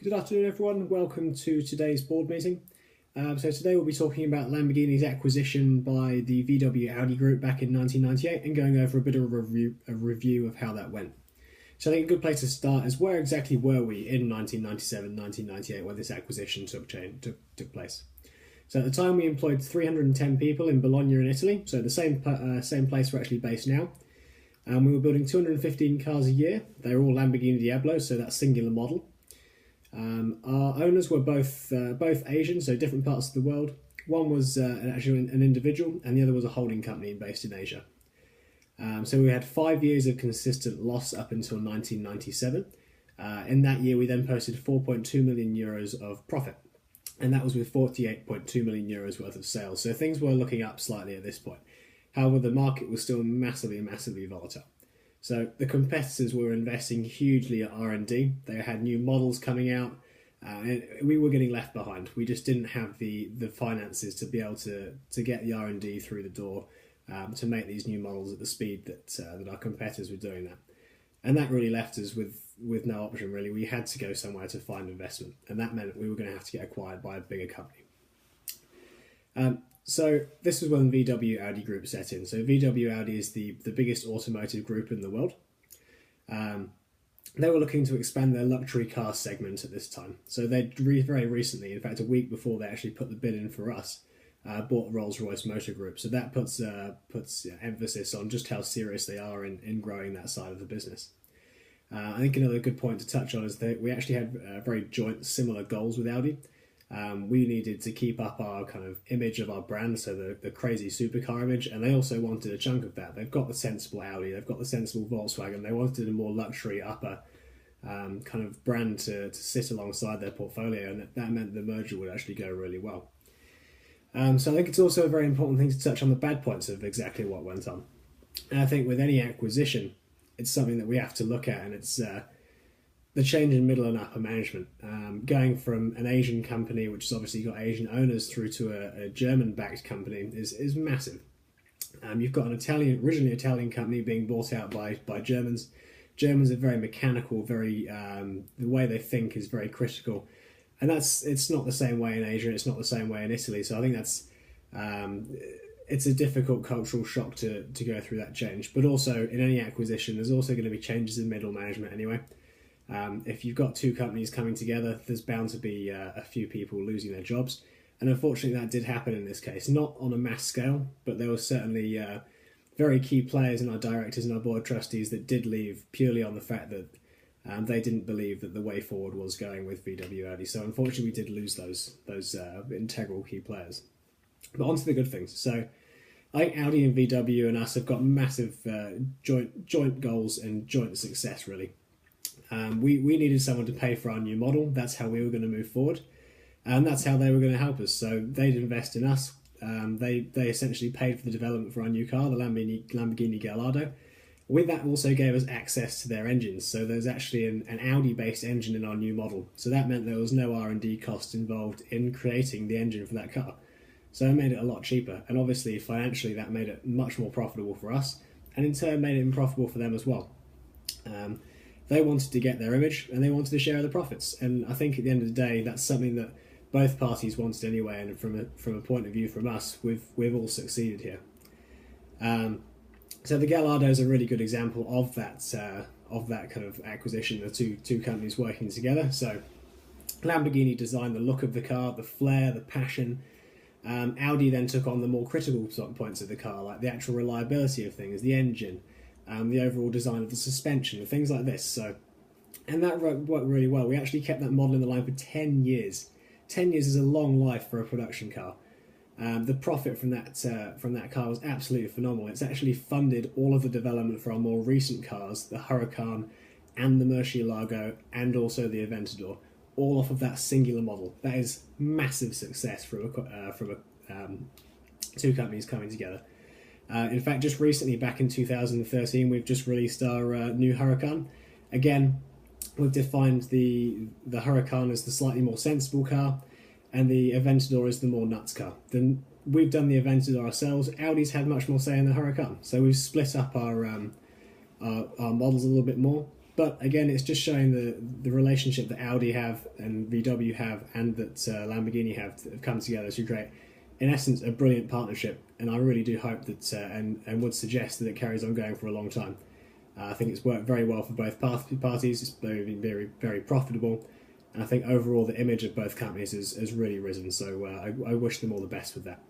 Good afternoon, everyone. Welcome to today's board meeting. So today we'll be talking about Lamborghini's acquisition by the VW Audi group back in 1998 and going over a bit of a review of how that went. So I think a good place to start is where exactly were we in 1997, 1998 when this acquisition took place. So at the time we employed 310 people in Bologna in Italy, so the same place we're actually based now. We were building 215 cars a year. They were all Lamborghini Diablo, so that singular model. Our owners were both Asian, so different parts of the world. One was actually an individual, and the other was a holding company based in Asia. So we had 5 years of consistent loss up until 1997. In that year, we then posted 4.2 million euros of profit, and that was with 48.2 million euros worth of sales. So things were looking up slightly at this point. However, the market was still massively volatile. So the competitors were investing hugely at R&D. They had new models coming out, and we were getting left behind. We just didn't have the finances to be able to get the R&D through the door to make these new models at the speed that our competitors were doing that. And that really left us with no option, really. We had to go somewhere to find investment, and that meant we were going to have to get acquired by a bigger company. So this was when VW Audi group set in. So VW Audi is the biggest automotive group in the world. They were looking to expand their luxury car segment at this time. So they very recently, in fact a week before they actually put the bid in for us, bought Rolls-Royce Motor Group. So that puts emphasis on just how serious they are in growing that side of the business. I think another good point to touch on is that we actually had very similar goals with Audi. We needed to keep up our kind of image of our brand, so the crazy supercar image, and they also wanted a chunk of that. They've got the sensible Audi, they've got the sensible Volkswagen, they wanted a more luxury upper kind of brand to sit alongside their portfolio, and that meant the merger would actually go really well. So I think it's also a very important thing to touch on the bad points of exactly what went on. And I think with any acquisition, it's something that we have to look at, and it's the change in middle and upper management. Going from an Asian company, which has obviously got Asian owners, through to a German-backed company is massive. You've got an originally Italian company being bought out by Germans. Germans are very mechanical, the way they think is very critical. And it's not the same way in Asia, it's not the same way in Italy. So I think it's a difficult cultural shock to go through that change. But also, in any acquisition, there's also going to be changes in middle management anyway. If you've got two companies coming together, there's bound to be a few people losing their jobs. And unfortunately, that did happen in this case. Not on a mass scale, but there were certainly very key players in our directors and our board of trustees that did leave purely on the fact that they didn't believe that the way forward was going with VW Audi. So unfortunately, we did lose those integral key players. But on to the good things. So I think Audi and VW and us have got massive joint goals and joint success, really. We needed someone to pay for our new model. That's how we were going to move forward, and that's how they were going to help us. So they'd invest in us. They essentially paid for the development for our new car, the Lamborghini Galardo. With that, also gave us access to their engines. So there's actually an Audi-based engine in our new model. So that meant there was no R&D cost involved in creating the engine for that car. So it made it a lot cheaper, and obviously financially that made it much more profitable for us, and in turn made it profitable for them as well. They wanted to get their image, and they wanted to share the profits. And I think at the end of the day, that's something that both parties wanted anyway. And from a point of view from us, we've all succeeded here. So the Galardo is a really good example of that kind of acquisition, the two companies working together. So Lamborghini designed the look of the car, the flair, the passion. Audi then took on the more critical points of the car, like the actual reliability of things, the engine. The overall design of the suspension, things like this. And that worked really well. We actually kept that model in the line for 10 years. 10 years is a long life for a production car. The profit from that car was absolutely phenomenal. It's actually funded all of the development for our more recent cars, the Huracan and the Murcielago, and also the Aventador, all off of that singular model. That is massive success from two companies coming together. In fact, just recently, back in 2013, we've just released our new Huracan. Again, we've defined the Huracan as the slightly more sensible car, and the Aventador is the more nuts car. Then we've done the Aventador ourselves. Audi's had much more say in the Huracan, so we've split up our models a little bit more. But again, it's just showing the relationship that Audi have and VW have, and that Lamborghini have come together to create, in essence, a brilliant partnership. And I really do hope that and would suggest that it carries on going for a long time. I think it's worked very well for both parties. It's been very, very profitable. And I think overall the image of both companies has really risen. So I wish them all the best with that.